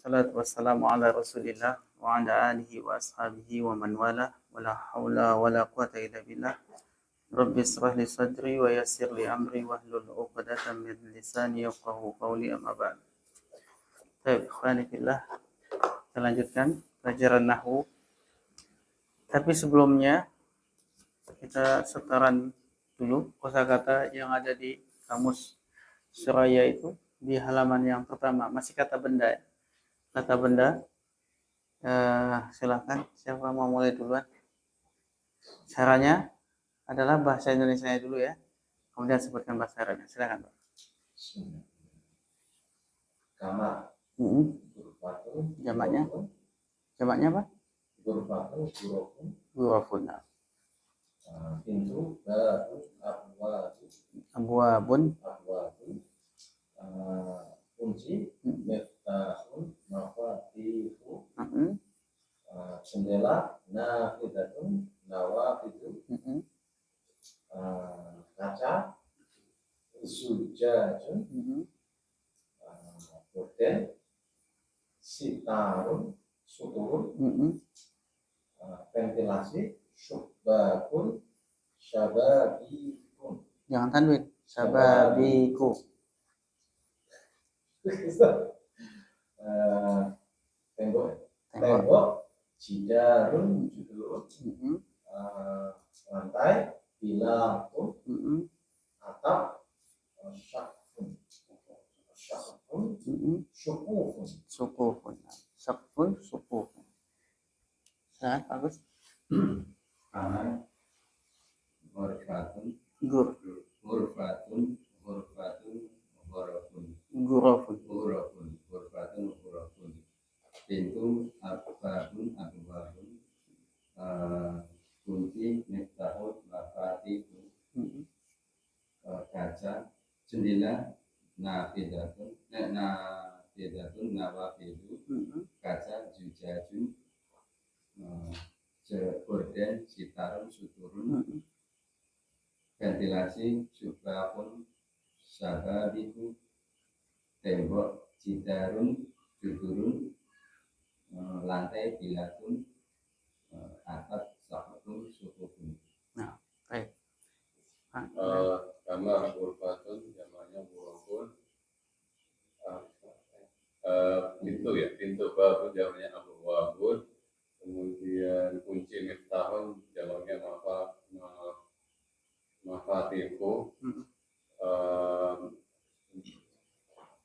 Salatu wassalamu ala Rasulillah wa ala alihi wa ashabihi wa man wala wala haula wala quwata illa billah. Rabbi israh li sadri wa yassir li amri wahlul 'uqdatam min lisani yafqahu qawli amma ba'd. Baik, ikhwani fillah. Kita lanjutkan pelajaran nahwu. Tapi sebelumnya kita setoran dulu kosakata yang ada di kamus Suraya itu di halaman yang pertama. Masih kata benda ya? Kata benda, silakan siapa mau mulai duluan. Caranya adalah bahasa Indonesia dulu ya, kemudian sebutkan bahasa Arabnya. Silakan Pak. Kamar. Jamaknya apa? Ghurafun. Pintu, Abwabun. Kunci, miftahun, mafatihu, jendela, nafidatun, nawafidu, kaca, zujajun, gorden, sitarun, suturun, ventilasi, syubbakun, syababikun. Jangan tanwin. Syababiku. Tembok, jidarun, judurun, lantai, bilakun, atap, syakfun, syukufun. Sakfun, sukufun. Nah, bagus. Kanan, ghurfatun, ghurfatun, Ghurafun. Pintu, abwabun, kunci, miftahun, mafatihu, kaca, jendela, nafidatun, nawafidu, kaca, zujajun, gorden, sitarun, suturun, ventilasi, syubbakun, syababiku, tembok, jidarun, judurun, lantai, bilatun, atap, sakfun, sukufun. Nah, baik. Kamar ghurfatun namanya ghurafun. Pintu babu jamaknya abwabun. Kemudian kunci miftahun jamaknya mafatihu.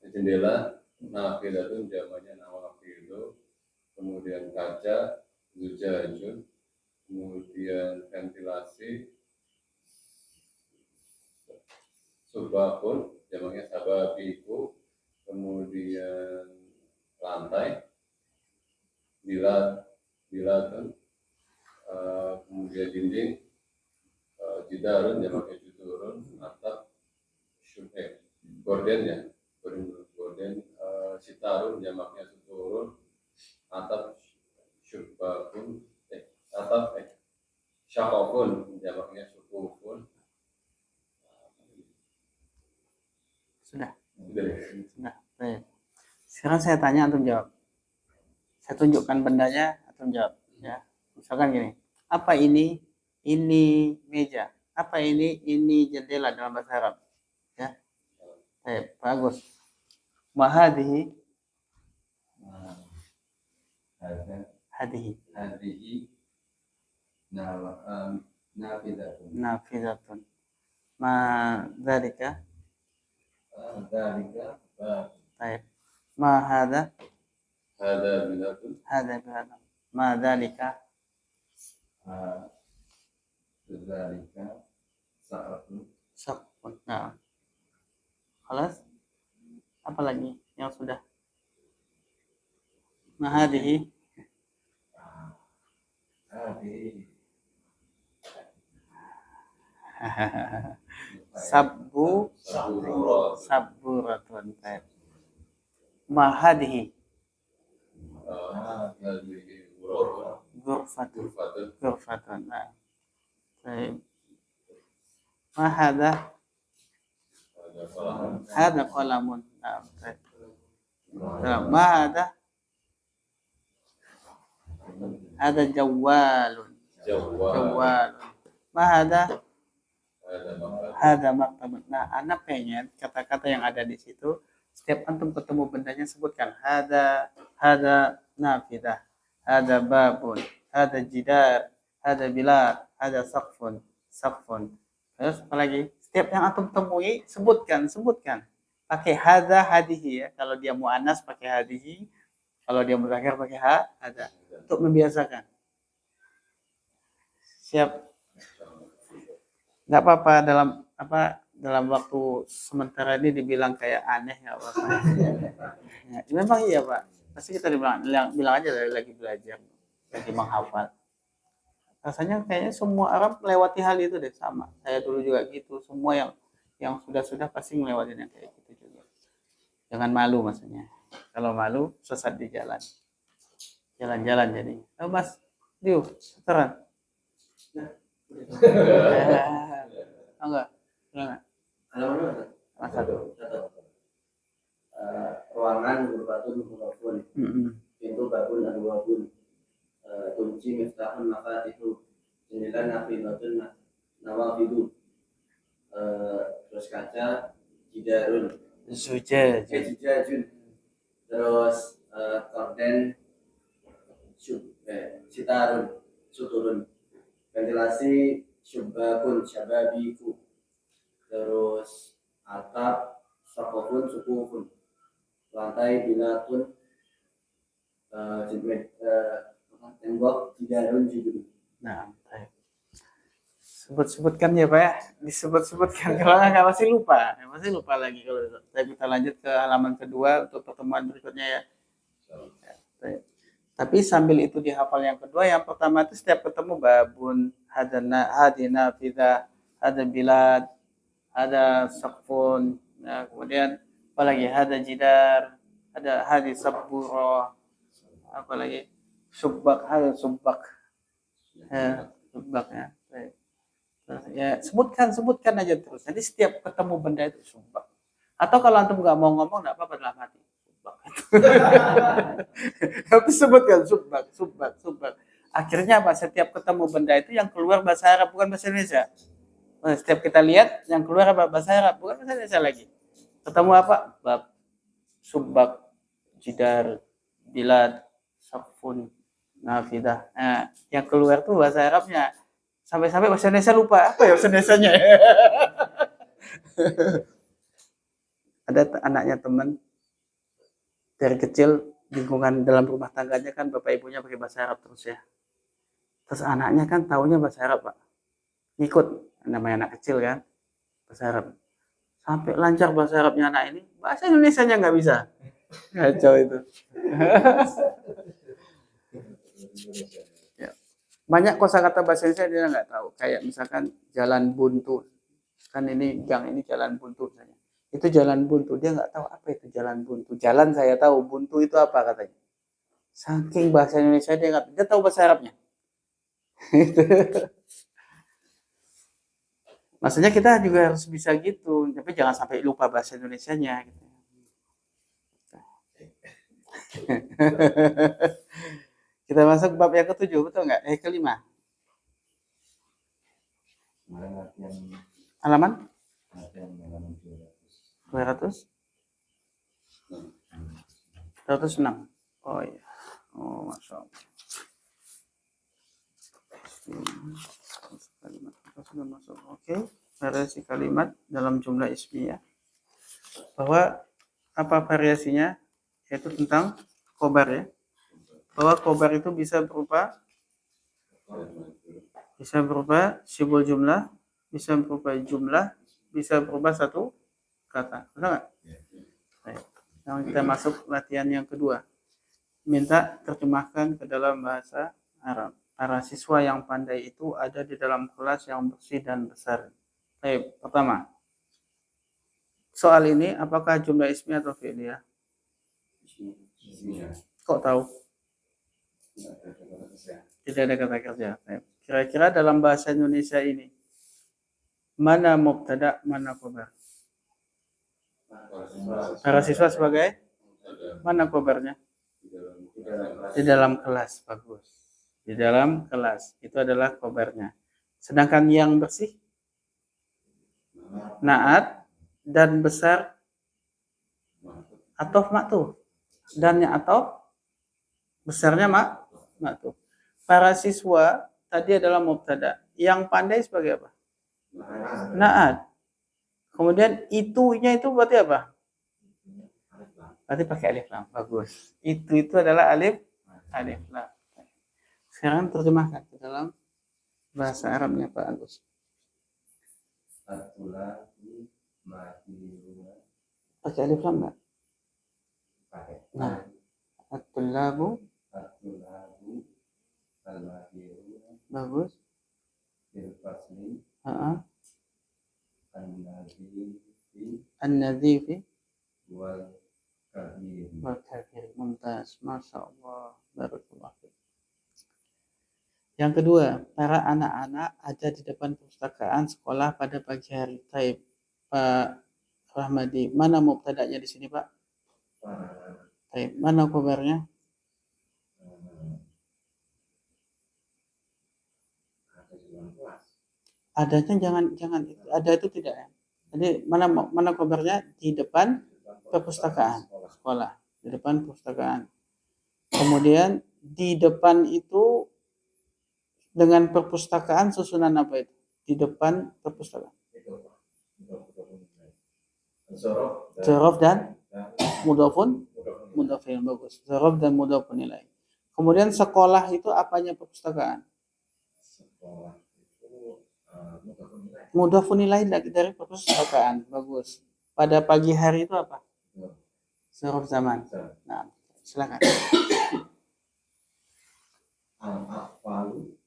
Jendela nafidatun jamaknya nawafidu. Kemudian kaca zujajun. Kemudian ventilasi subakun jamaknya sababiku. Kemudian lantai bilatun, kemudian dinding, jidarun jamaknya judurun, atap gorden, sitarun jamaknya suturun, atap syubbakun, syakofun jamaknya sukufun. Sudah. Baik. Sekarang saya tanya antum jawab. Saya tunjukkan bendanya, antum jawab. Ya. Misalkan gini. Apa ini? Ini meja. Apa ini? Ini jendela dalam bahasa Arab. Ya. Baik, bagus. Mahadihi. Hadihi. Nafidatun. Ma dzalika. Baik. Ma hadha. Hada bilatun. Ma dzalika. Sakfun. Nah. Khalas? Apa lagi yang sudah? Mahadihi. Saburatun. Mahadihi. Ghurfatun. Nah. Baik. Mahada. Hada qalamun. Nah, baik. Ma hada? Hada jawalun. Jawwal. Jawalun. Ma hada? Ada maktab. Hada maktabun. Nah, anak pengen kata-kata yang ada di situ, setiap antum ketemu bendanya sebutkan hada nafidah, hada babun, hada jidar, hada bilar, hada saqfun. Terus apa lagi? Setiap yang antum temui sebutkan. Pakai hada hadihi ya. Kalau dia muannas pakai hadihi, kalau dia mudzakkar pakai hada. Untuk membiasakan. Siap. Nggak apa-apa dalam waktu sementara ini dibilang kayak aneh nggak apa-apa. Ya, memang iya Pak. Pasti kita bilang aja lagi belajar, lagi menghafal. Rasanya kayaknya semua Arab melewati hal itu deh sama. Saya dulu juga gitu. Semua yang sudah pasti ngelewatin yang kayak gitu juga. Jangan malu maksudnya. Kalau malu sesat di jalan. Jalan-jalan jadi. Oh, Mas, Diu, seteran. Enggak. Enggak. Mas satu. Ruangan berbatun murabun, pintu babun adwabun, kunci miftahun mafatihu, jendela nafidatun nawafidu, terus kaca jidarun, jijajun, terus korden sitarun, suturun, ventilasi syubakun syababiku, terus atap sakofun sukufun, lantai bilatun, tembok jidarun judul. Nah, sebutkan ya Pak ya, disebut-sebutkan. Kalau nggak pasti lupa lagi. Kalau kita lanjut ke halaman kedua untuk pertemuan berikutnya ya. Tapi sambil itu dihafal yang kedua, yang pertama itu setiap ketemu babun, hadina fidah, ada bilad, ada saqfun, nah, kemudian apalagi ada jidar, ada hadis saburo, apalagi subbak ya. Ya sebutkan aja terus. Jadi setiap ketemu benda itu subbak. Atau kalau antum nggak mau ngomong nggak apa-apa dalam hati. Tapi sebutkan subbak. Akhirnya apa? Setiap ketemu benda itu yang keluar bahasa Arab bukan bahasa Indonesia. Setiap kita lihat yang keluar apa? Bahasa Arab bukan bahasa Indonesia lagi. Ketemu apa? Bab, subbak, jidar, bilad, saqfun, nafidah. Nah, yang keluar tuh bahasa Arabnya. Sampai-sampai bahasa Indonesia lupa. Apa ya bahasa Indonesianya? Ada anaknya teman dari kecil lingkungan dalam rumah tangganya kan bapak ibunya pakai bahasa Arab terus ya. Terus anaknya kan taunya bahasa Arab Pak. Ngikut namanya anak kecil kan bahasa Arab. Sampai lancar bahasa Arabnya anak ini, bahasa Indonesianya nggak bisa. Kacau itu. Ya. Banyak kosakata bahasa Indonesia dia nggak tahu. Kayak misalkan jalan buntu. Kan ini gang ini jalan buntu misalnya. Itu jalan buntu, dia nggak tahu apa itu jalan buntu. Jalan saya tahu, buntu itu apa katanya. Saking bahasa Indonesia dia tahu bahasa Arabnya. Maksudnya kita juga harus bisa gitu, tapi jangan sampai lupa bahasa Indonesianya. Gitu. Kita masuk bab yang ke-7, betul nggak? Kelima. Halaman? 200? 206. Oh iya. Oh, Masya Allah. Oke, variasi kalimat dalam jumlah ismiyah. Bahwa apa variasinya? Yaitu tentang khobar ya. Bahwa khobar itu bisa berupa syibul jumlah, bisa berupa jumlah, bisa berupa satu kata. Benar nggak? Baik. Sekarang kita masuk latihan yang kedua. Minta terjemahkan ke dalam bahasa Arab. Para siswa yang pandai itu ada di dalam kelas yang bersih dan besar. Baik, pertama. Soal ini apakah jumlah ismiyah atau fi'liyah? Kok tahu? Tidak ada kata kerja. Baik. Kira-kira dalam bahasa Indonesia ini mana mubtada, mana khobar? Para siswa sebagai mana khobarnya? Di dalam kelas. Bagus. di dalam kelas. Itu adalah khobarnya. Sedangkan yang bersih, naat dan besar atof maktuf. Dannya atof, besarnya maktuf. Para siswa tadi adalah mubtada. Yang pandai sebagai apa? Naat. Kemudian itunya itu berarti apa? Berarti pakai alif lam. Bagus. Itu adalah alif lam. Sekarang terjemahkan ke dalam bahasa Arabnya Pak Agus. At-tulabu mahiruna. Pakai alif lam enggak? Pakai. Nah, at-tullabu At-tulabu al-mahiruna bagus. fil fasli Heeh. an-nazifi An-nadzifi wal kabir. wal kafir. Mumtaz. Masya Allah. Barakallahu fiik. Yang kedua, para anak-anak ada di depan perpustakaan sekolah pada pagi hari. Taib, Pak Rahmadi. Mana mubtada'nya di sini, Pak? Taib. Mana khabarnya? Adanya jangan itu. Ada itu tidak ya. Jadi mana khabarnya? Di depan perpustakaan sekolah. Di depan perpustakaan. Kemudian di depan itu dengan perpustakaan susunan apa itu? Di depan perpustakaan. Dzaraf dan mudhafun bagus. Dzaraf dan mudhafun ilaih. Kemudian sekolah itu apanya perpustakaan? Sekolah itu Mudhafun ilaih dari perpustakaan. Bagus. Pada pagi hari itu apa? Dzaraf zaman. Nah, silakan. al-afwalu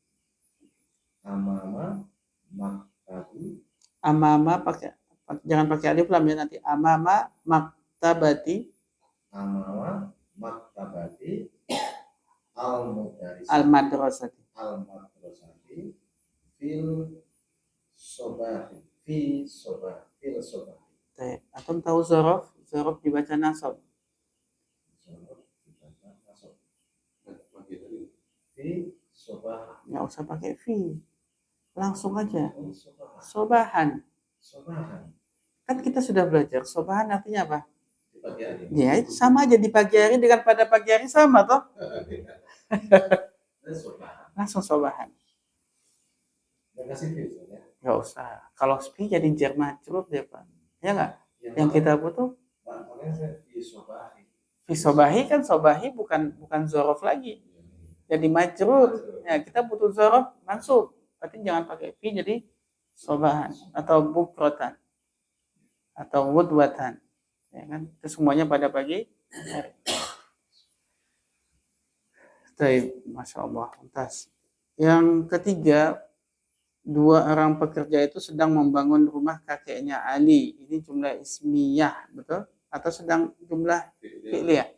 amama maktabu. Amama jangan pakai alif lam ya nanti. Amama maktabati Amama maktabati al-mudarris al-madrasati. al-madrasati fil sobahi fil sobahi. Antum tahu dzaraf? Dzaraf dibaca nasab. Fi sobahi. Nggak usah pakai fi. Langsung aja. Sobahan. Sobahan. Kan kita sudah belajar. Sobahan artinya apa? Di pagi hari. Ya, itu sama aja di pagi hari dengan pada pagi hari sama toh. Sobahan. Langsung sobahan. Nggak kasih fi ya. Nggak usah. Kalau fi jadi jar majrur deh Pak. Ya nggak? Yang kita butuh Makanya saya fi sobahi. fi sobahi kan sobahi bukan dzaraf lagi. Jadi majrur. Ya, kita butuh dzaraf mansub. Berarti jangan pakai fi jadi sobahan atau bukratan atau wudwatan. Ya kan? Itu semuanya pada pagi hari. Baik, Masya Allah. Lantas. Yang ketiga, dua orang pekerja itu sedang membangun rumah kakeknya Ali. Ini jumlah ismiyah, betul? Atau sedang jumlah fi'liyah?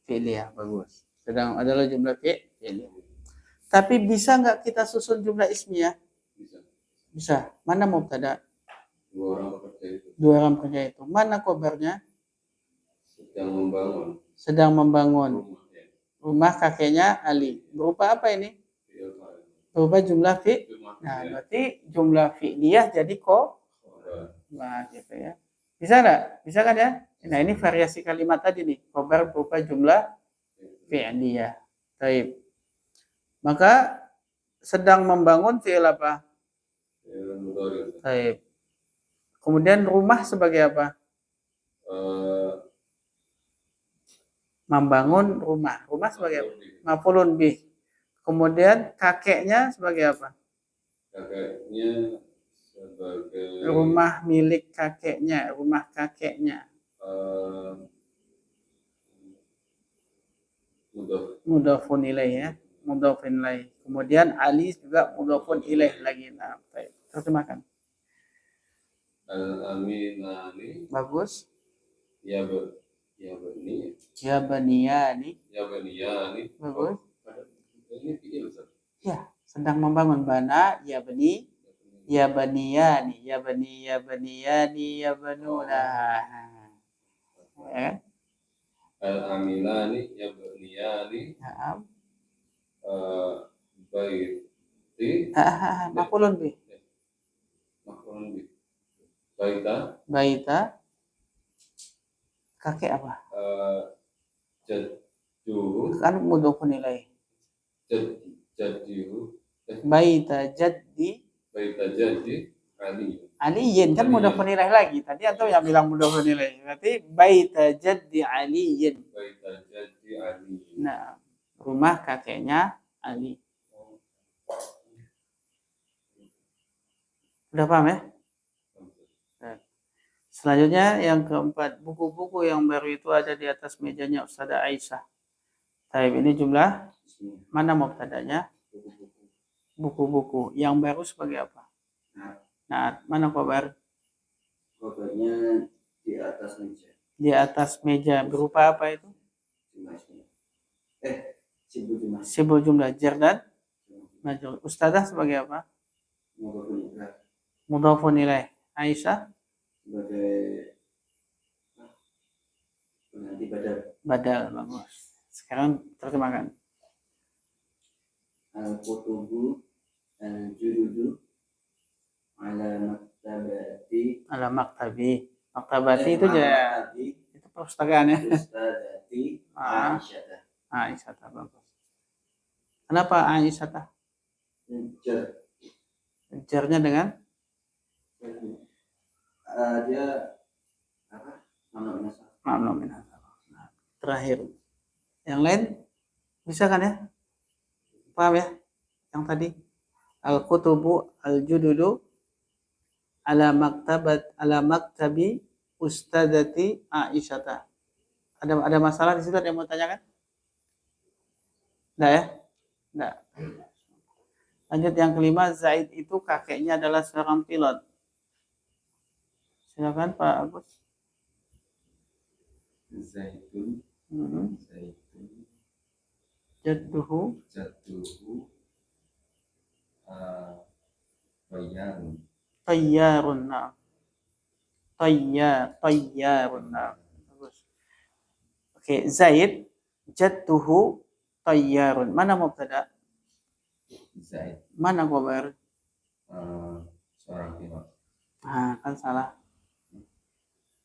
Fi'liyah, bagus. Sedang adalah jumlah fi'liyah. Tapi bisa nggak kita susun jumlah ismiyah? Bisa. Mana mubtada? Dua orang pekerja itu Dua orang pekerja itu. Mana khabarnya? sedang membangun Sedang membangun rumah kakeknya Ali. Berupa apa ini? Berupa jumlah fi'. Nah, berarti jumlah fi'liyah jadi nah, gitu ya. Bisa nggak? Bisa kan ya? Nah, ini variasi kalimat tadi nih. Khabar berupa jumlah fi'liyah. Baik. Maka sedang membangun fi'il apa? Baik. Kemudian rumah sebagai apa? Membangun rumah. Rumah sebagai apa? Maf'ulun bih. Kemudian kakeknya sebagai apa? kakaknya sebagai Rumah milik kakeknya, rumah kakeknya. Mudhafun ilaih ya. Mudhafun ilaih. Kemudian Ali juga mudhafun ilaih lagi. Nah, baik. Terjemahkan. al-aminani Bagus. ya bani Ya baniyani. bagus. Bagus. Ini fi'il Ustaz. Ya, sedang membangun bana ya bani ya baniyani ya baniyani ya banuna. Ya. Al-aminani ya baniyani Naam. baiti Maf'ulun bih. maf'ulun bih. Baita Baita kakek apa? jadduhu Kan mudhofun ilaih. jaddihu Baita jaddi baita jaddi Ali. Aliyin kan mudhofun ilaih lagi. Tadi atau yang bilang mudhofun ilaih. Berarti baita jaddi Aliyin. Baita jaddi Ali. Nah, rumah kakeknya Ali. Udah paham ya? Selanjutnya yang keempat, buku-buku yang baru itu ada di atas mejanya Ustazah Aisyah. Taib ini jumlah mana mubtadanya? Buku-buku. Yang baru sebagai apa? Nah, mana khabar? Kabarnya di atas meja. Di atas meja berupa apa itu? Jumlahnya. Sibuk jumlah. Sibuk jumlah jar dan majrur. Ustazah sebagai apa? Mudhafun ilaih. Aisyah Sebagai pengganti badal. badal. Bagus. Sekarang terjemahkan. Al-kutubu al-jududu ala maktabati Ala maktabi. Maktabati itu ya itu perpustakaan ya. Ustadzati Aisyah. Aisyah bagus. Kenapa Aisyah? Jar. Jarnya dengan Dia apa? Mamnu min hadzal. Nah, terakhir. Yang lain bisa kan ya? Paham ya? Yang tadi al-kutubu al-jududu ala maktabi ustadzati Aisyah. Ada masalah di situ, ada yang mau tanyakan? Enggak ya? Enggak. Lanjut yang kelima, Zaid itu kakeknya adalah seorang pilot. Silakan Pak Agus. Zaitun Jadduhu Bayarun tayyarun. Tayyarun. Bagus. Oke, Zaid jadduhu tayyarun. Mana mubtada? Zaid Mana khabar? seorang pilot. Kan salah.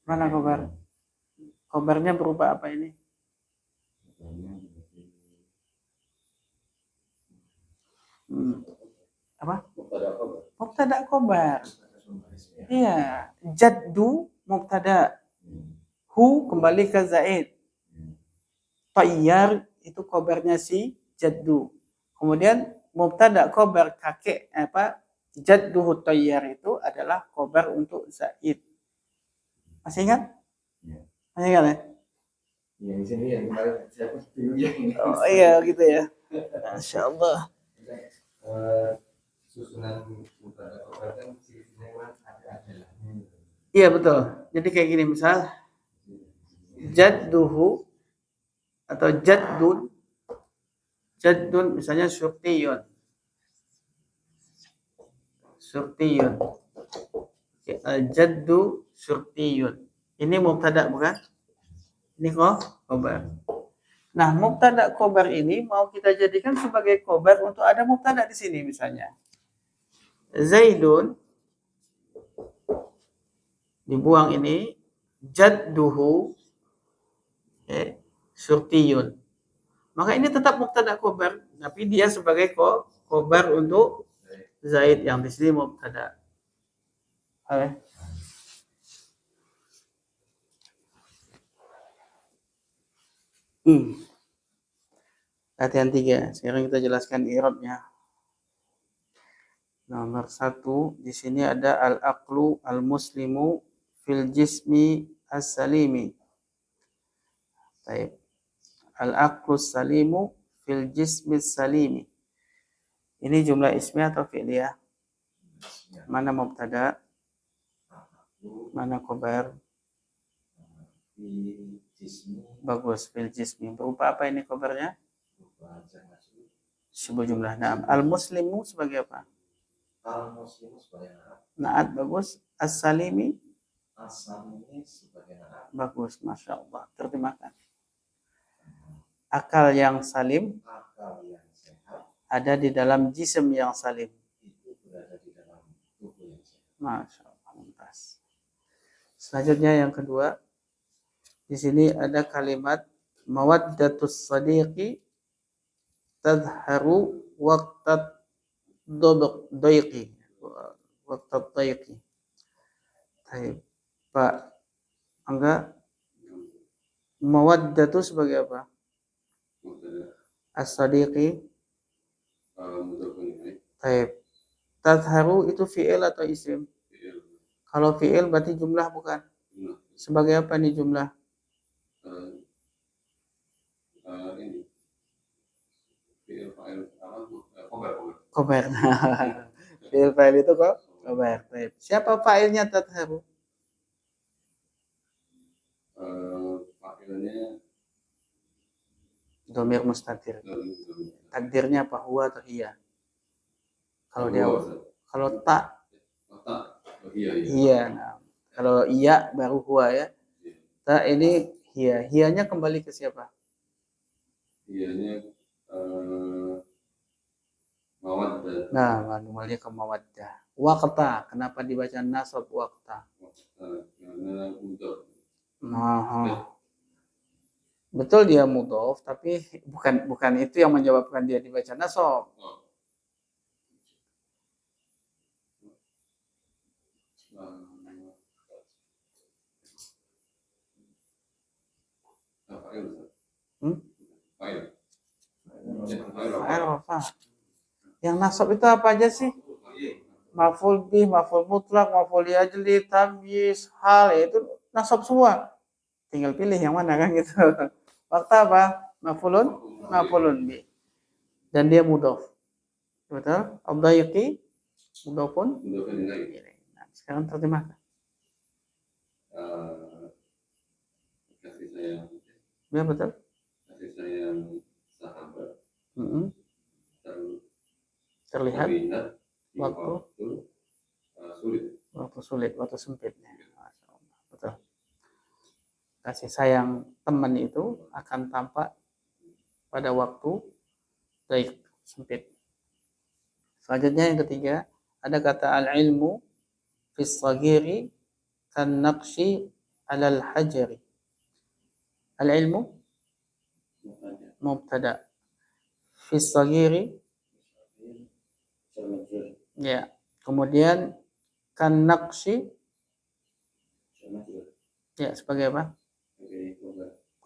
Mana khabar? Khabarnya berupa apa ini? Apa? Mubtada khabar. Iya, jaddu mubtada. Hu kembali ke Zaid. Tayyar itu khabarnya si jaddu. Kemudian mubtada khabar kakek jadduhu tayyar itu adalah khabar untuk Zaid. Masih ingat? Masih ingat ya? Ya di sini yang kemarin saya bingung ya. Oh iya gitu ya. Masya Allah. Susunan mubtada khabar kan sisinya ada. Iya betul. Jadi kayak gini misal jadduhu atau jaddun misalnya surtiyun. Al-jaddu surtiyun. Ini mubtada bukan? Ini khabar. Nah, mubtada khabar ini mau kita jadikan sebagai khabar untuk ada mubtada di sini misalnya. Zaidun dibuang ini jadduhu surtiyun. Maka ini tetap mubtada khabar, tapi dia sebagai khabar untuk Zaid yang di sini mubtada. Oke. Latihan 3. Sekarang kita jelaskan i'rabnya. Nomor 1, di sini ada al-aqlu al-muslimu fil jismi as-salimi. Baik. Al-aqlu salimu fil jismi as-salimi. Ini jumlah ismiyah atau fi'liyah? Mana mubtada? Mana khabar? Bagus, fil jismi. Berupa apa ini khabarnya? Sebuah jumlah. Nah, al-muslimu sebagai apa? Al-muslimu sebagai Naat, bagus. As-salimi? As-salimi sebagai naat. Bagus, Masya Allah. Terjemahkan. Akal yang salim. Akal yang sehat. ada di dalam jism yang salim. Itu berada di dalam tubuh yang sehat. Masya Allah, mumtaz. Selanjutnya yang kedua, di sini ada kalimat mawaddatus sadiqi tadharu waqtat doyqi. Waqtat doyqi. Baik, Pak Angga, mawaddatu sebagai apa? Mubtada. As-sadiqi. Mudhafun ilaih. Baik. Tadharu itu fi'il atau isim? Fi'il. Kalau fi'il berarti jumlah bukan? Jumlah. Sebagai apa nih jumlah? Ini. Fi'il fa'il apa? Khobar. Khobar. Fi'il fa'il itu kok khobar. Baik. Siapa fa'ilnya tadharu? Fa'ilnya Domir mustatir. Takdirnya apa? Huwa atau iya? Kalau dia kalau tak iya. iya. Nah, kalau iya baru huwa ya. Tak ini iya. Hiyanya kembali ke siapa? Iyanya mawaddah. Nah, kembali ke mawaddah. Waqta. Kenapa dibaca nasab waqta? Karena mudhaf. Nah, betul dia mudhof, tapi bukan itu yang menyebabkan dia dibaca nasab. Fa'il apa? Yang nasab itu apa aja sih? Maf'ul bih, maf'ul mutlak, maf'ul li ajli, tamyiz, hal, itu nasab semua. Tinggal pilih yang mana kan gitu. Waktu apa? Maf'ulun bih. Dan dia mudhof. Betul? Abdayqi mudhofun. Nah, sekarang terjemahkan. Kasih sayang. Ya betul. Kasih sayang sahabat. Terlihat di waktu sulit. Waktu sulit, waktu sempit. Betul. Kasih sayang teman itu akan tampak pada waktu baik sempit. Selanjutnya yang ketiga, ada kata al-ilmu fis sagiri kan naqshi alal hajari. Al-ilmu mubtada. Fis sagiri ya. Kemudian kan naqshi ya sebagai apa?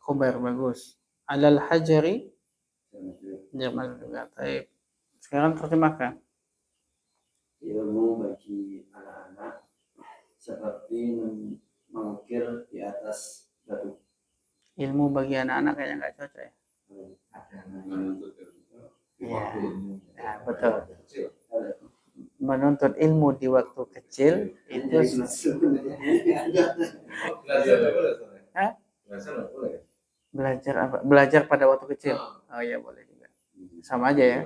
Khobar, bagus. Alal hajari ya juga. Baik. Sekarang terjemahkan. Ilmu bagi anak-anak seperti mengukir di atas batu. Ilmu bagi anak-anak kayaknya nggak cocok ya. Ya, nah, betul. Menuntut ilmu di waktu kecil itu Hah? Belajar apa? Belajar pada waktu kecil. Oh iya boleh juga. Sama aja ya.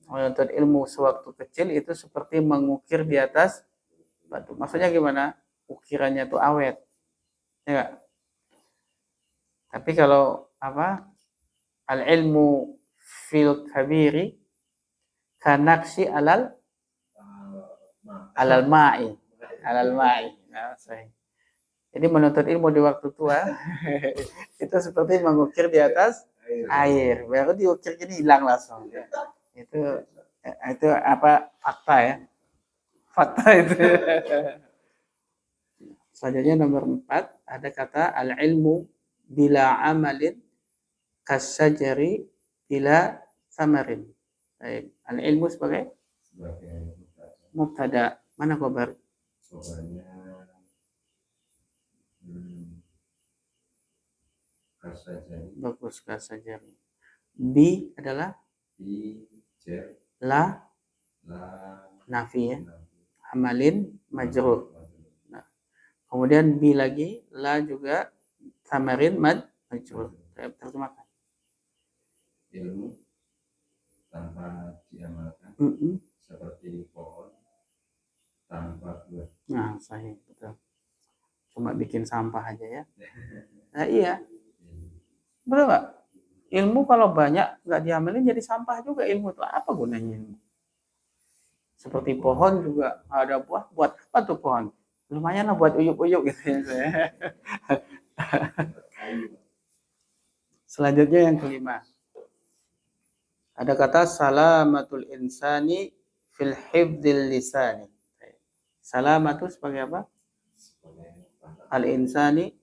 Menuntut ilmu sewaktu kecil itu seperti mengukir di atas batu. Maksudnya gimana? Ukirannya itu awet. Ya enggak? Tapi kalau apa? Al-ilmu fil kabiri kanaksi alal ma'i. Nah, jadi menuntut ilmu di waktu tua itu seperti mengukir di atas air. Baru diukir gini hilang langsung. Itu apa fakta ya? Fakta itu. Selanjutnya nomor 4 ada kata al-ilmu bila amalin kasajari bila samarin. Baik. Al-ilmu sebagai mubtada. Mana khabar? Khabarnya kasajari. Bagus, kasajari. Bi adalah la nafi ya. Amalin majrur. Nah, kemudian bi lagi, la juga samarin majrur. Terjemahkan. Ilmu tanpa diamalkan seperti pohon tanpa buah. Nah, sahih, betul. Cuma bikin sampah aja ya. Nah, iya. Betul nggak? Ilmu kalau banyak nggak diamalin jadi sampah juga ilmu itu. Apa gunanya ilmu? Seperti pohon juga ada buah, buat apa tuh pohon? Lumayan lah buat uyuk-uyuk gitu ya. Selanjutnya yang kelima. Ada kata salamatul insani fil hifdzil lisani. Salamatu sebagai apa? Al insani.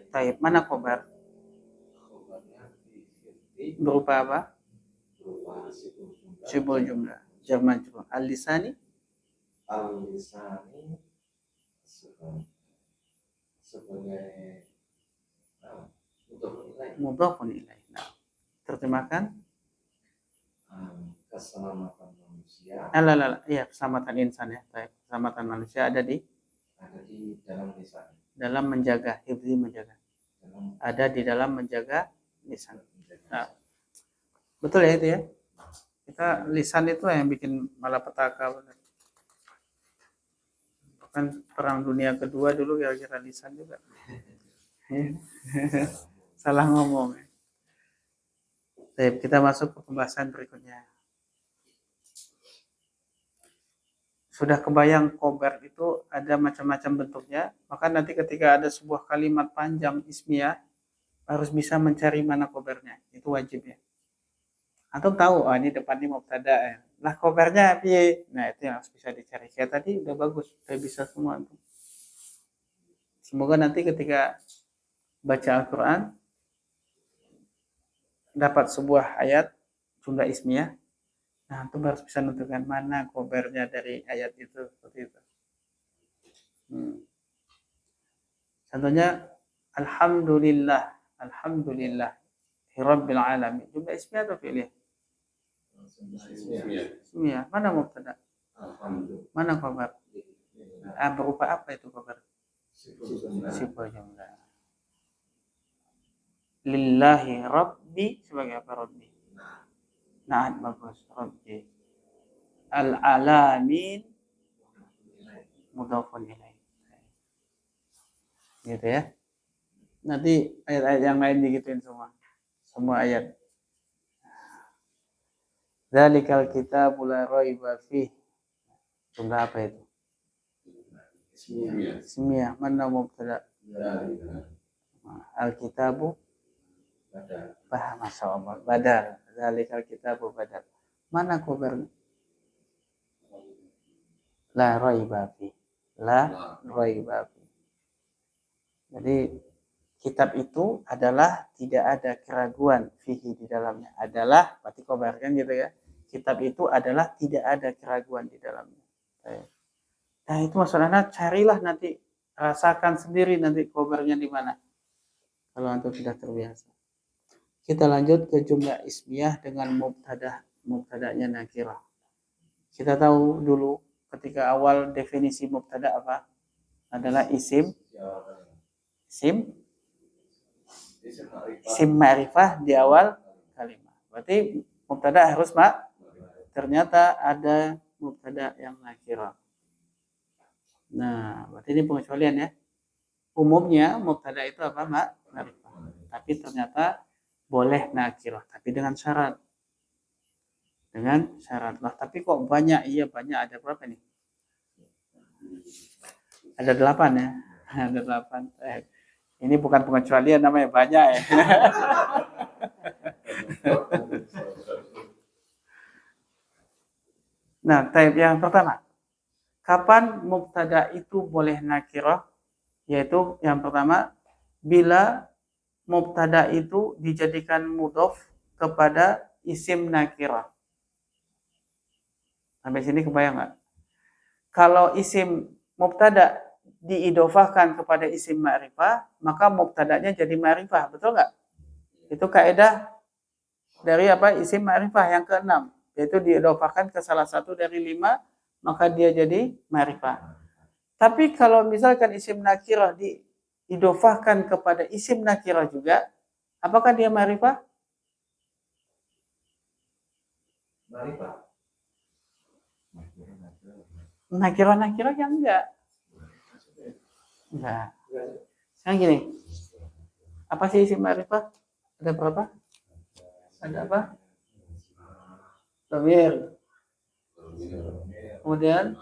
Taib, mana khobar? Berupa apa? Syibul jumlah. Jerman juga. Al lisani. Al-lisani sebagai untuk nilai Mudhafun ilaih. Nah, terjemahkan. keselamatan manusia Iya, keselamatan insan ya. Taib. Keselamatan manusia ada di dalam lisan, dalam menjaga, hifzi menjaga. Ada di dalam menjaga lisan. Nah, betul ya itu ya. Kita lisan itu yang bikin malapetaka. Kan perang dunia kedua dulu kira-kira lisan juga. Salah ngomong. Baik, kita masuk ke pembahasan berikutnya. Sudah kebayang khobar itu ada macam-macam bentuknya, maka nanti ketika ada sebuah kalimat panjang ismiyah harus bisa mencari mana khobarnya. Itu wajib ya. Atau tahu, oh ini depan ini mubtada ya. Lah khobarnya piye? Nah, itu yang harus bisa dicari. Kayak tadi udah bagus, udah bisa semua. Semoga nanti ketika baca Al-Quran dapat sebuah ayat jumlah ismiyah, nah itu harus bisa menentukan mana khobarnya dari ayat itu, seperti itu. Contohnya Alhamdulillah, Alhamdulillah Rabbil alamin. Jumlah ismiyah atau fi'liyah? Ismiyah. Mana mubtada? Mana khobar? Berupa apa itu khobar? Sifat jumlah. Lillahi Rabbi sebagai apa Rabbi? Nah, bagus Rabbi. Al-alamin mudhafun ilaih. Gitu ya. Nanti ayat-ayat yang lain digituin semua. Semua ayat. Dzalikal kitabu la raiba fih. Jumlah apa itu? Ismiyah. Mana mubtada? Al-kitabu Masya Allah. Badal. Dzalikal kitabu badal. Mana khobarnya? La raiba fi. La raiba fi. Jadi kitab itu adalah tidak ada keraguan fihi di dalamnya. Adalah berarti khobar kan gitu ya. Kitab itu adalah tidak ada keraguan di dalamnya. Nah, itu maksudnya carilah nanti, rasakan sendiri nanti khobarnya di mana. Kalau antum sudah terbiasa. Kita lanjut ke jumlah ismiyah dengan mubtada'nya nakirah. Kita tahu dulu ketika awal definisi mubtada apa? Adalah isim ma'rifah di awal kalimat. Berarti mubtada harus ternyata ada mubtada yang nakirah. Nah, berarti ini pengecualian ya. Umumnya mubtada itu apa, ma'rifah. Tapi ternyata boleh nakirah, tapi dengan syarat. Dengan syarat lah. Tapi kok banyak? Iya banyak. Ada berapa nih? Ada 8 ya. Ada 8. Ini bukan pengecualian, namanya banyak ya. Nah, type yang pertama. Kapan mubtada itu boleh nakirah? Yaitu yang pertama, bila mubtada itu dijadikan mudhof kepada isim nakirah. Sampai sini kebayang nggak? Kalau isim mubtada diidofahkan kepada isim ma'rifah, maka mubtadanya jadi ma'rifah, betul nggak? Itu kaidah dari apa? Isim ma'rifah yang ke-6, yaitu diidofahkan ke salah satu dari 5, maka dia jadi ma'rifah. Tapi kalau misalkan isim nakirah diidofahkan kepada isim nakirah juga, apakah dia ma'rifah? Ma'rifah. Nakirah yang enggak. Sekarang gini. Apa sih isim ma'rifah? Ada berapa? Ada apa? Dhamir. Kemudian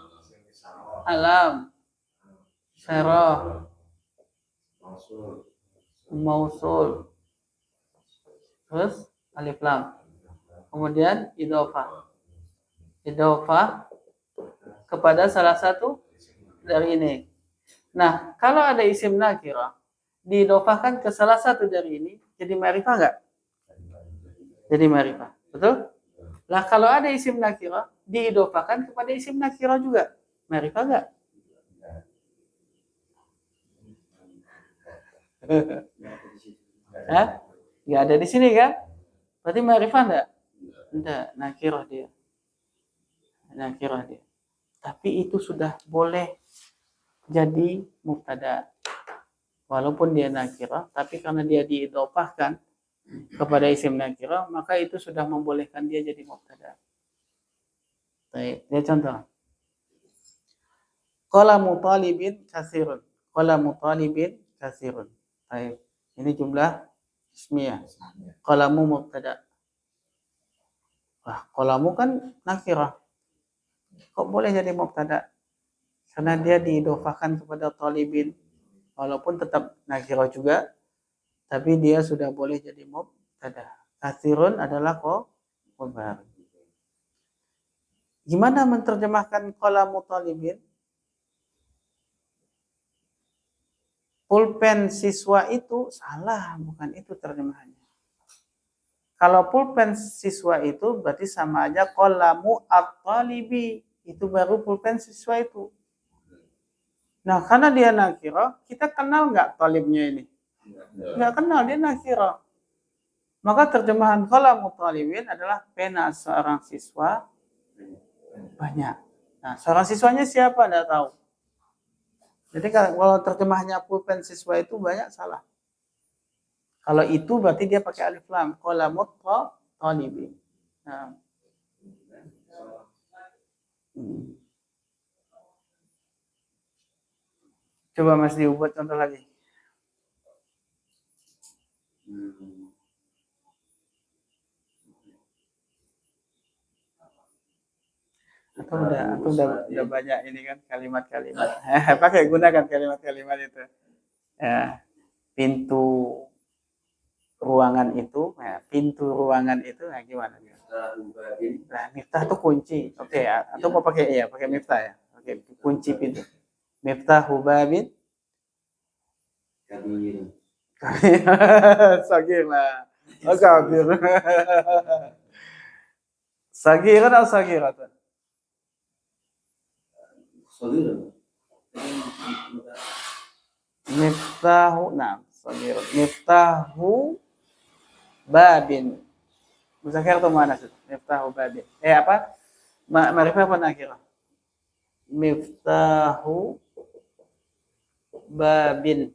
alam, syarah, mausul, terus alif lam. Kemudian idhofah. Idhofah kepada salah satu dari ini. Nah, kalau ada isim nakirah diidhofahkan ke salah satu dari ini, jadi ma'rifah enggak? Jadi ma'rifah. Betul? Lah kalau ada isim nakirah diidhofahkan kepada isim nakirah juga, ma'rifah enggak? Hah? Enggak ada di sini kan? Berarti ma'rifah enggak? Enggak, nakirah dia. Nakirah dia. Tapi itu sudah boleh jadi mubtada. Walaupun dia nakirah, tapi karena dia diidhofahkan kepada isim nakirah, maka itu sudah membolehkan dia jadi mubtada. Baik, dia contoh. Qalamu talibin katsirun. Qalamu talibin katsirun. Baik. Ini jumlah ismiyah. Qalamu mubtada. Wah, qalamu kan nakirah. Kok boleh jadi mubtada? Karena dia diidhofahkan kepada talibin. Walaupun tetap nakirah juga, tapi dia sudah boleh jadi mubtada. Katsirun adalah khabar. Gimana menerjemahkan qalamu talibin? Pulpen siswa itu salah, bukan itu terjemahannya. Kalau pulpen siswa itu berarti sama aja qalamu at-talibi, itu baru pulpen siswa itu. Nah, karena dia nakirah, kita kenal nggak talibnya ini? Nggak kenal, dia nakirah. Maka terjemahan qalamu talibin adalah pena seorang siswa banyak. Nah, seorang siswanya siapa? Nggak tahu. Jadi kalau terjemahnya pulpen siswa itu banyak salah. Kalau itu berarti dia pakai alif lam. Qalamut talibin. Nah. Coba Mas Diu buat contoh lagi. Atau udah banyak ini kan kalimat-kalimat. Pakai gunakan kalimat-kalimat itu. Ya, pintu ruangan itu, nah, pintu ruangan itu, nah gimana? Nah, miftah itu kunci. Oke, ya. Atau mau pakai miftah ya. Oke, kunci pintu. Miftahu babin Kabir. Sagir lah. Oh, kabir. Sagiran atau sagiratan? Sagir. Miftahu, nah, sagir. Miftahu babin. Musakir atau mana sih? Miftahu babin. Apa? Ma'rifah apa nakirah? Miftahu babin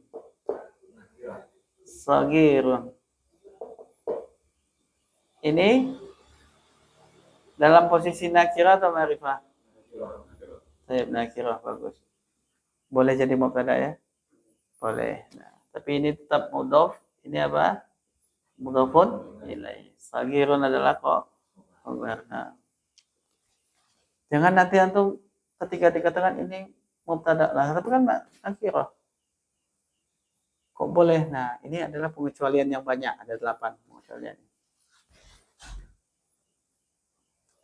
sagirun. Ini dalam posisi nakirah atau ma'rifah? Nakirah, bagus. Boleh jadi mubtada ya? Boleh. Nah, tapi ini tetap mudhof. Ini apa? Mudhofun ilaih. Sagirun adalah khabar. Nah. Jangan nanti antum ketika dikatakan ini mubtada lah, tapi kan nakirah. Kok boleh? Nah, ini adalah pengecualian yang banyak, ada 8 pengecualian.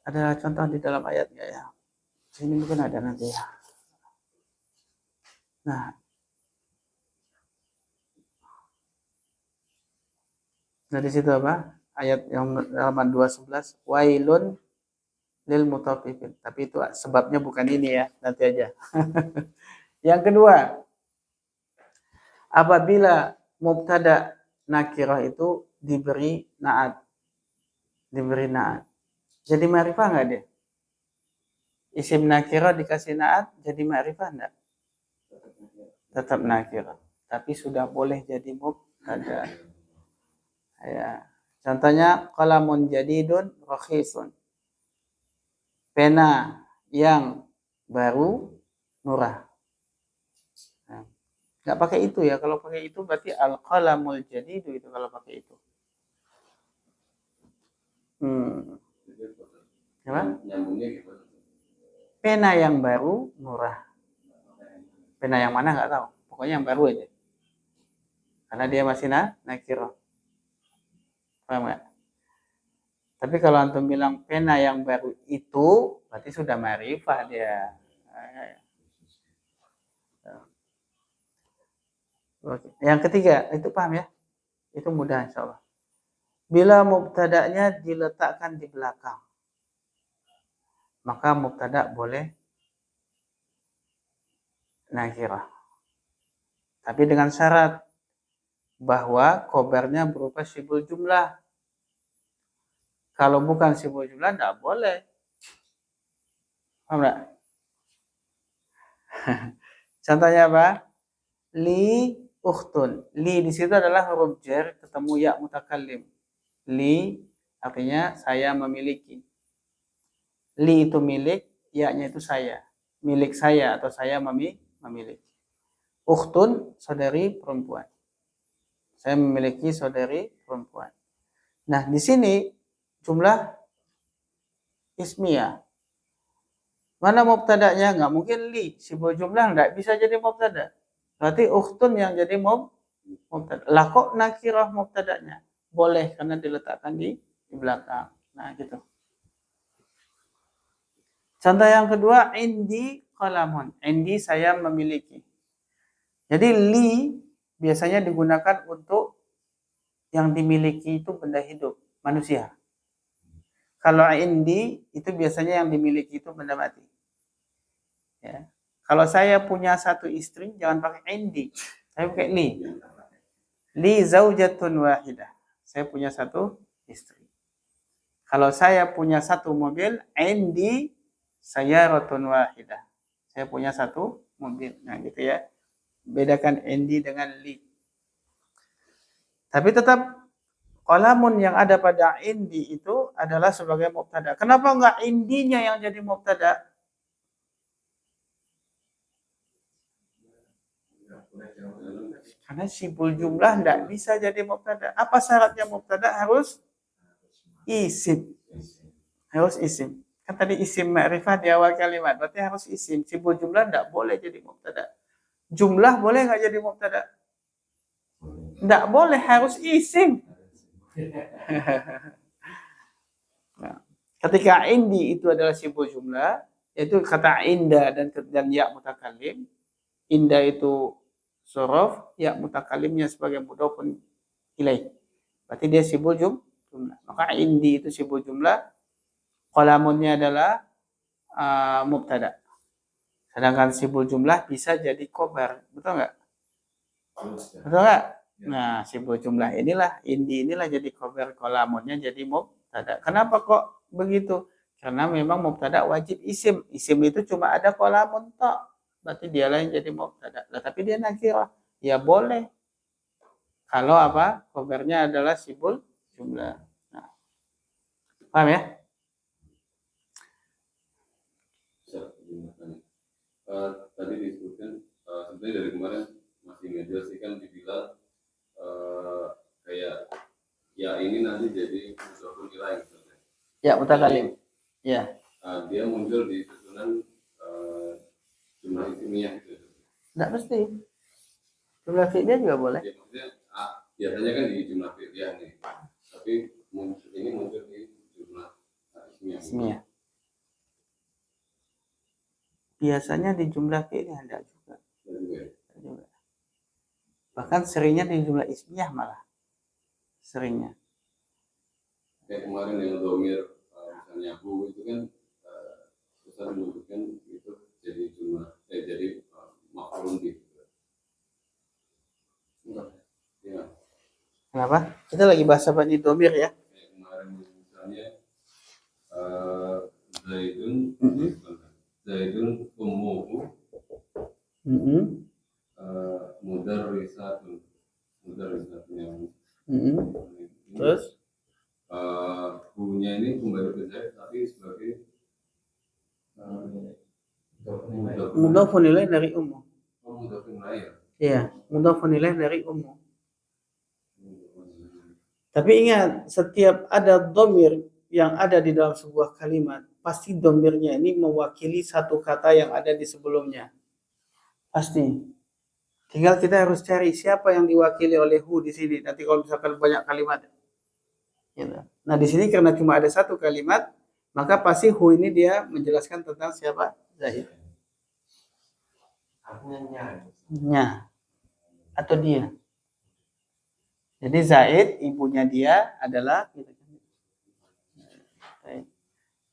Ada contoh di dalam ayat nggak ya? Sini mungkin ada nanti ya. Nah, dari situ apa? Ayat yang halaman 211, wailun lil mutaffifin. Tapi itu sebabnya bukan ini ya, nanti aja. Yang kedua, apabila mubtada nakirah itu diberi naat. Diberi naat. Jadi ma'rifah enggak dia? Isim nakirah dikasih naat jadi ma'rifah enggak? Tetap nakirah. Tapi sudah boleh jadi mubtada. Ya. Contohnya qalamun jadidun rakhisun. Pena yang baru murah. Nah, Nggak pakai itu ya. Kalau pakai itu berarti al-qalamul jadidu itu kalau pakai itu. Apa? Nyambungnya gimana? Pena yang baru murah. Pena yang mana nggak tahu. Pokoknya yang baru aja. Karena dia masih nakirah. Paham nggak? Tapi kalau antum bilang pena yang baru itu, berarti sudah ma'rifah dia. Oke. Yang ketiga, itu paham ya? Itu mudah insya Allah. Bila mubtada'nya diletakkan di belakang, maka mubtada' boleh nakirah. Tapi dengan syarat bahwa khobarnya berupa sibul jumlah. Kalau bukan sibul jumlah, tidak boleh. Paham nggak? Contohnya apa? Li ukhtun. Li di situ adalah huruf jar ketemu ya mutakallim. Li artinya saya memiliki. Li itu milik, ya-nya itu saya. Milik saya atau saya memiliki. Ukhtun saudari perempuan. Saya memiliki saudari perempuan. Nah, di sini jumlah ismiyah. Mana mubtada'nya? Nggak mungkin li. Sibul jumlah nggak bisa jadi mubtada'. Berarti ukhtun yang jadi mubtada'. Lah kok nakirah mubtada'nya? Boleh karena diletakkan di belakang. Nah, gitu. Contoh yang kedua, indi qalamun. Indi saya memiliki. Jadi li biasanya digunakan untuk yang dimiliki itu benda hidup, manusia. Kalau indi itu biasanya yang dimiliki itu benda mati. Ya. Kalau saya punya satu istri, jangan pakai indi. Saya pakai li. Li zaujatun wahidah. Saya punya satu istri. Kalau saya punya satu mobil, indi sayaratun wahidah. Saya punya satu mobil. Nah, gitu ya. Bedakan indi dengan li. Tapi tetap qalamun yang ada pada indi itu adalah sebagai mubtada. Kenapa enggak indinya yang jadi mubtada? Karena sibul jumlah enggak bisa jadi mubtada. Apa syaratnya mubtada? Harus isim. Harus isim. Kan tadi isim ma'rifah di awal kalimat. Berarti harus isim. Sibul jumlah enggak boleh jadi mubtada. Jumlah boleh enggak jadi mubtada? Enggak boleh, harus isim. Nah, ketika indi itu adalah sibul jumlah, yaitu kata inda dan ya mutakallim. Inda itu sorof, ya mutakallimnya sebagai mudhofun ilaih. Berarti dia sibul jumlah. Maka indi itu sibul jumlah, qalamunnya adalah mubtada. Sedangkan sibul jumlah bisa jadi khobar, betul nggak? Betul nggak? Nah, sibul jumlah inilah, indi inilah jadi khobar, qalamunnya jadi mubtada. Kenapa kok begitu? Karena memang mubtada wajib isim. Isim itu cuma ada qalamun tok. Berarti dia lain jadi mubtada. Nah, tapi dia nakirah. Ya boleh. Kalau apa? Khobarnya adalah sibul jumlah. Nah. Paham ya? Tadi disebutkan sebenarnya dari kemarin masih ngejelasin dibilang kayak ya ini nanti jadi mudhofun ilaih misalnya. Ya, mutakallim. Ya. Dia muncul di susunan jumlah ismiyah itu. Enggak mesti. Jumlah fi'liyah juga boleh. Ya, maksudnya biasanya kan di jumlah fi'liyah nih. Tapi ini muncul di jumlah ismiyah. Ismiyah. Biasanya di jumlah fi'liyah enggak juga. Juga. Bahkan seringnya di jumlah ismiyah malah. Seringnya. Kayak kemarin yang domir misalnya bu itu kan Ustaz menyebutkan itu jadi jumlah jadi maf'ulun bih. Ya. Kenapa? Kita lagi bahas apa di domir ya? Kayak kemarin misalnya Zaidun Zaidun ummuhu mudarrisatun yang Terus bunya ini kembali ke Zaid tapi sebagai mudhofun ilaih dari ummu. mudhofun ilaih. Iya, mudhafun ilaih dari umum. Tapi ingat, setiap ada dhamir yang ada di dalam sebuah kalimat, pasti dhamirnya ini mewakili satu kata yang ada di sebelumnya. Pasti. Tinggal kita harus cari siapa yang diwakili oleh hu di sini. Nanti kalau misalkan banyak kalimat. Gitu. Nah di sini karena cuma ada satu kalimat, maka pasti hu ini dia menjelaskan tentang siapa? Zaid. Nya. Atau dia. Jadi Zaid, ibunya dia adalah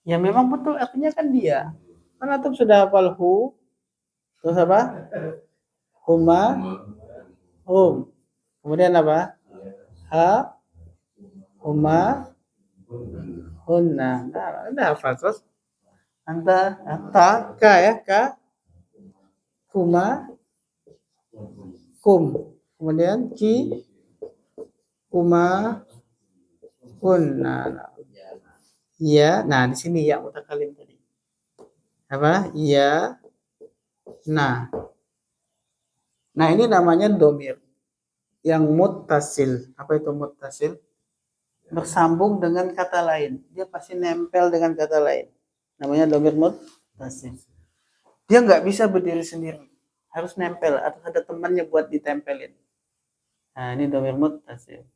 ya memang betul artinya kan dia. Kan antum sudah hafal hu, terus apa? Huma, hum. Kemudian apa? Ha, huma, hunna. Nah, udah hafal terus. Anta, ka ya, ka, kuma, kum. Kemudian ki, kuma, hunna. Ya, nah di sini ya mutakalim tadi. Apa? Ya, nah. Nah ini namanya domir yang muttasil. Apa itu muttasil? Bersambung dengan kata lain. Dia pasti nempel dengan kata lain. Namanya domir muttasil. Dia nggak bisa berdiri sendiri. Harus nempel atau ada temannya buat ditempelin. Nah ini domir muttasil.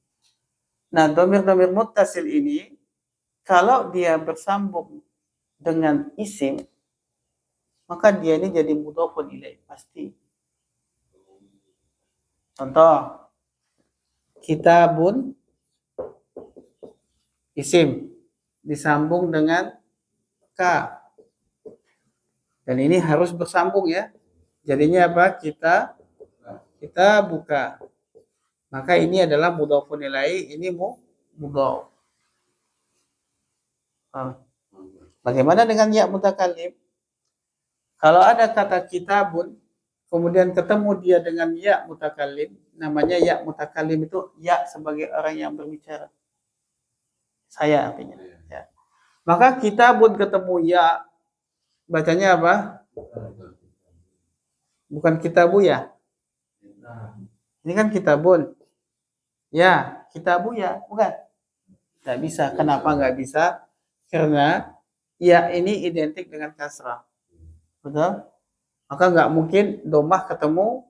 Nah domir-domir muttasil ini kalau dia bersambung dengan isim, maka dia ini jadi mudhofun ilaih pasti. Contoh, kitabun isim disambung dengan ka. Dan ini harus bersambung ya. Jadinya apa? Kita buka. Maka ini adalah mudhofun ilaih, ini mudhof. Bagaimana dengan ya mutakallim? Kalau ada kata kitabun, kemudian ketemu dia dengan ya mutakallim, namanya ya mutakallim itu ya sebagai orang yang berbicara. Saya artinya. Ya. Maka kitabun ketemu ya, bacanya apa? Bukan kitabu ya. Ini kan kitabun. Ya, kitabu ya, bukan. Tidak bisa. Kenapa nggak bisa? Karena ya ini identik dengan kasrah. Betul? Maka nggak mungkin domah ketemu